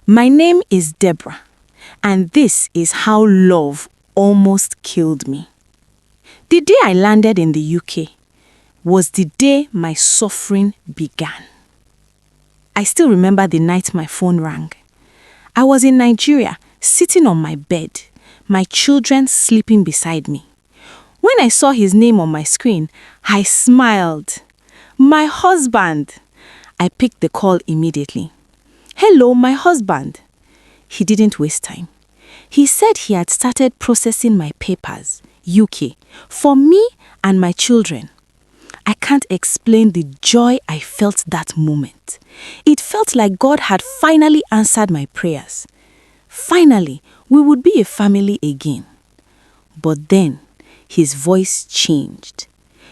My name is Deborah, and this is how love almost killed me. The day I landed in the UK was the day my suffering began. I still remember the night my phone rang. I was in Nigeria, sitting on my bed, my children sleeping beside me. When I saw his name on my screen, I smiled. My husband. I picked the call immediately. Hello, my husband. He didn't waste time. He said he had started processing my papers, UK, for me and my children. I can't explain the joy I felt that moment. It felt like God had finally answered my prayers. Finally, we would be a family again. But then, his voice changed.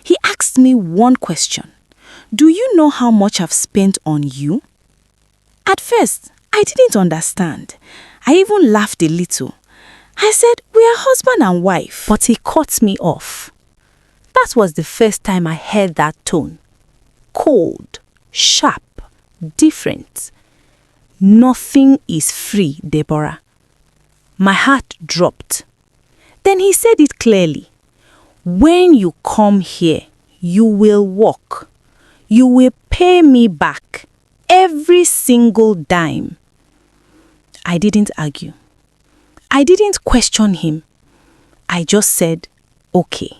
He asked me one question. Do you know how much I've spent on you? At first, I didn't understand. I even laughed a little. I said, we are husband and wife. But he cut me off. That was the first time I heard that tone. Cold, sharp, different. Nothing is free, Deborah. My heart dropped. Then he said it clearly. When you come here, you will work. You will pay me back every single dime. I didn't argue. I didn't question him. I just said, okay.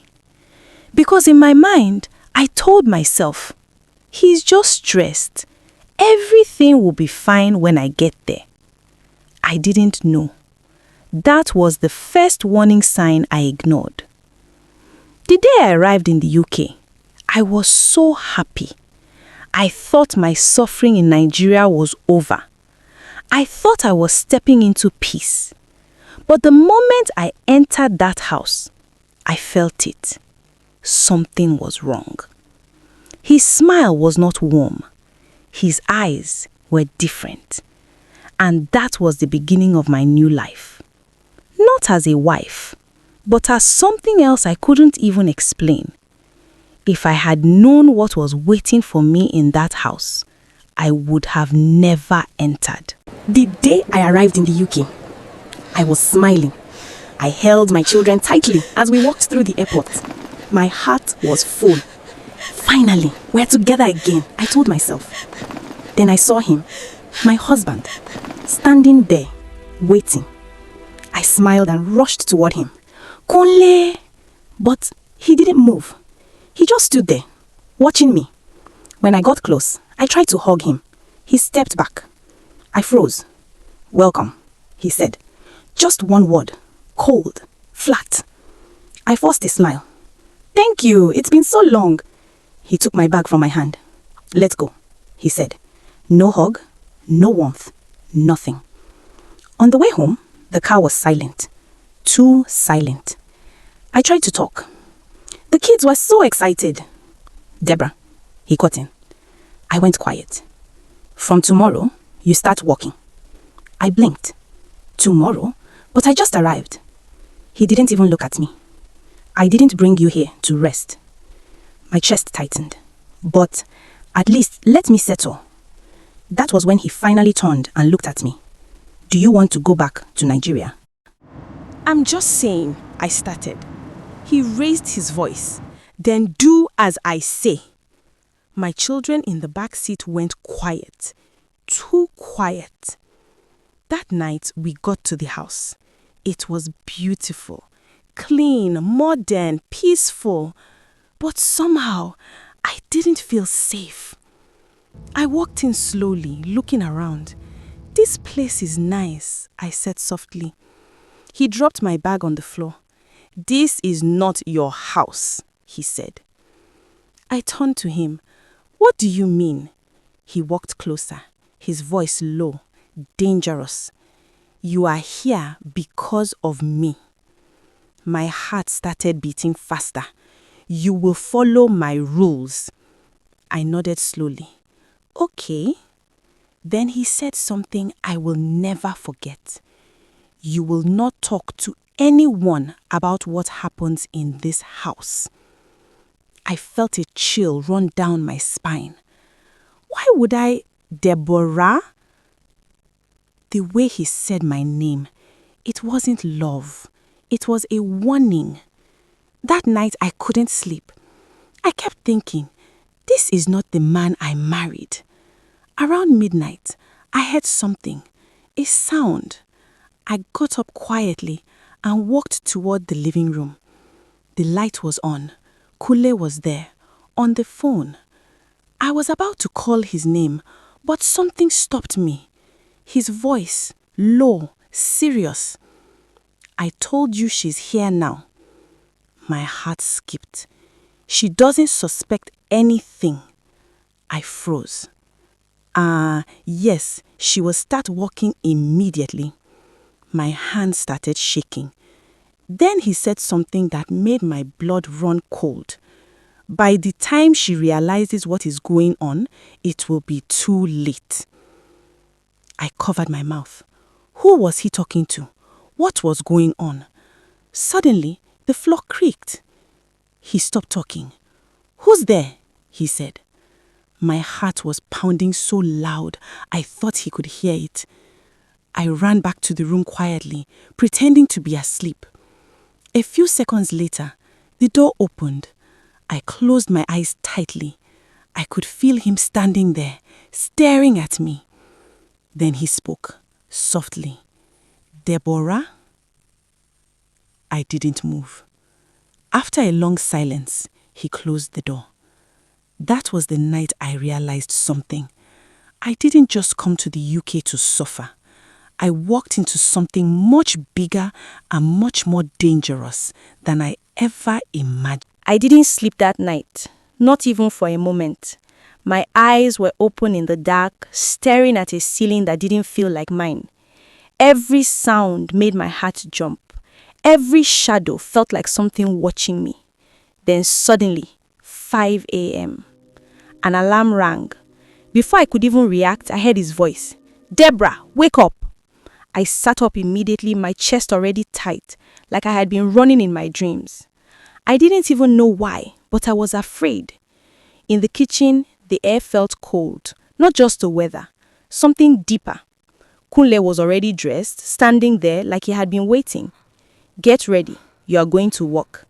Because in my mind, I told myself, he's just stressed. Everything will be fine when I get there. I didn't know. That was the first warning sign I ignored. The day I arrived in the UK, I was so happy. I thought my suffering in Nigeria was over. I thought I was stepping into peace. But the moment I entered that house, I felt it. Something was wrong. His smile was not warm. His eyes were different. And that was the beginning of my new life. Not as a wife, but as something else I couldn't even explain. If I had known what was waiting for me in that house, I would have never entered. The day I arrived in the UK, I was smiling. I held my children tightly as we walked through the airport. My heart was full. Finally, we're together again, I told myself. Then I saw him, my husband, standing there, waiting. I smiled and rushed toward him. Kunle! But he didn't move. He just stood there, watching me. When I got close, I tried to hug him. He stepped back. I froze. Welcome, he said. Just one word. Cold. Flat. I forced a smile. Thank you. It's been so long. He took my bag from my hand. Let's go, he said. No hug, no warmth, nothing. On the way home, the car was silent. Too silent. I tried to talk. The kids were so excited. Deborah, he cut in. I went quiet. From tomorrow, you start walking. I blinked. Tomorrow? But I just arrived. He didn't even look at me. I didn't bring you here to rest. My chest tightened. But at least let me settle. That was when he finally turned and looked at me. Do you want to go back to Nigeria? I'm just saying, I started. He raised his voice. Then do as I say. My children in the back seat went quiet. Too quiet. That night we got to the house. It was beautiful, clean, modern, peaceful. But somehow I didn't feel safe. I walked in slowly, looking around. This place is nice, I said softly. He dropped my bag on the floor. This is not your house, he said. I turned to him. What do you mean? He walked closer, his voice low, dangerous. You are here because of me. My heart started beating faster. You will follow my rules. I nodded slowly. Okay. Then he said something I will never forget. You will not talk to anyone about what happens in this house. I felt a chill run down my spine. Why would I, Deborah? The way he said my name, it wasn't love. It was a warning. That night I couldn't sleep. I kept thinking, this is not the man I married. Around midnight, I heard something, a sound. I got up quietly and walked toward the living room. The light was on. Kule was there, on the phone. I was about to call his name, but something stopped me. His voice, low, serious. I told you she's here now. My heart skipped. She doesn't suspect anything. I froze. Yes, she will start walking immediately. My hand started shaking. Then he said something that made my blood run cold. By the time she realizes what is going on, it will be too late. I covered my mouth. Who was he talking to? What was going on? Suddenly, the floor creaked. He stopped talking. Who's there? He said. My heart was pounding so loud, I thought he could hear it. I ran back to the room quietly, pretending to be asleep. A few seconds later, the door opened. I closed my eyes tightly. I could feel him standing there, staring at me. Then he spoke, softly. Deborah? I didn't move. After a long silence, he closed the door. That was the night I realized something. I didn't just come to the UK to suffer. I walked into something much bigger and much more dangerous than I ever imagined. I didn't sleep that night, not even for a moment. My eyes were open in the dark, staring at a ceiling that didn't feel like mine. Every sound made my heart jump. Every shadow felt like something watching me. Then suddenly, 5 a.m. An alarm rang. Before I could even react, I heard his voice. Deborah, wake up! I sat up immediately, my chest already tight, like I had been running in my dreams. I didn't even know why, but I was afraid. In the kitchen, the air felt cold, not just the weather, something deeper. Kunle was already dressed, standing there like he had been waiting. Get ready, you are going to work.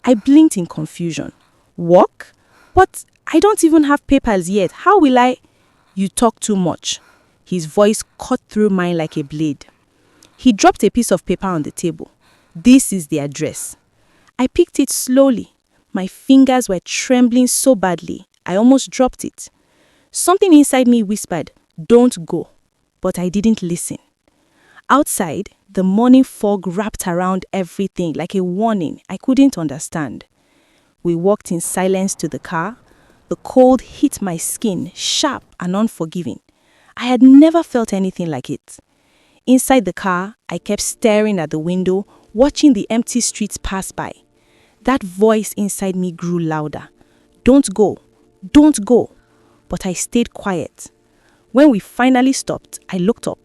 I blinked in confusion. Work? But I don't even have papers yet. How will I? You talk too much. His voice cut through mine like a blade. He dropped a piece of paper on the table. This is the address. I picked it slowly. My fingers were trembling so badly, I almost dropped it. Something inside me whispered, don't go. But I didn't listen. Outside, the morning fog wrapped around everything like a warning I couldn't understand. We walked in silence to the car. The cold hit my skin, sharp and unforgiving. I had never felt anything like it. Inside the car, I kept staring at the window, watching the empty streets pass by. That voice inside me grew louder. Don't go, don't go. But I stayed quiet. When we finally stopped, I looked up.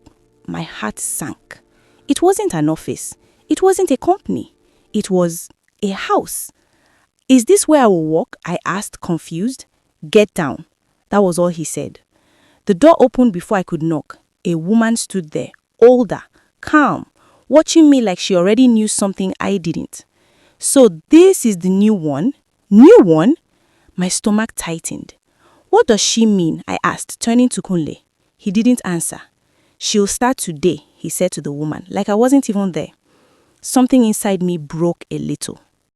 My heart sank. It wasn't an office. It wasn't a company. It was a house. Is this where I will walk? I asked, confused. Get down. That was all he said. The door opened before I could knock. A woman stood there, older, calm, watching me like she already knew something I didn't. So this is the new one? New one? My stomach tightened. What does she mean? I asked, turning to Kunle. He didn't answer. She'll start today, he said to the woman, like I wasn't even there. Something inside me broke a little.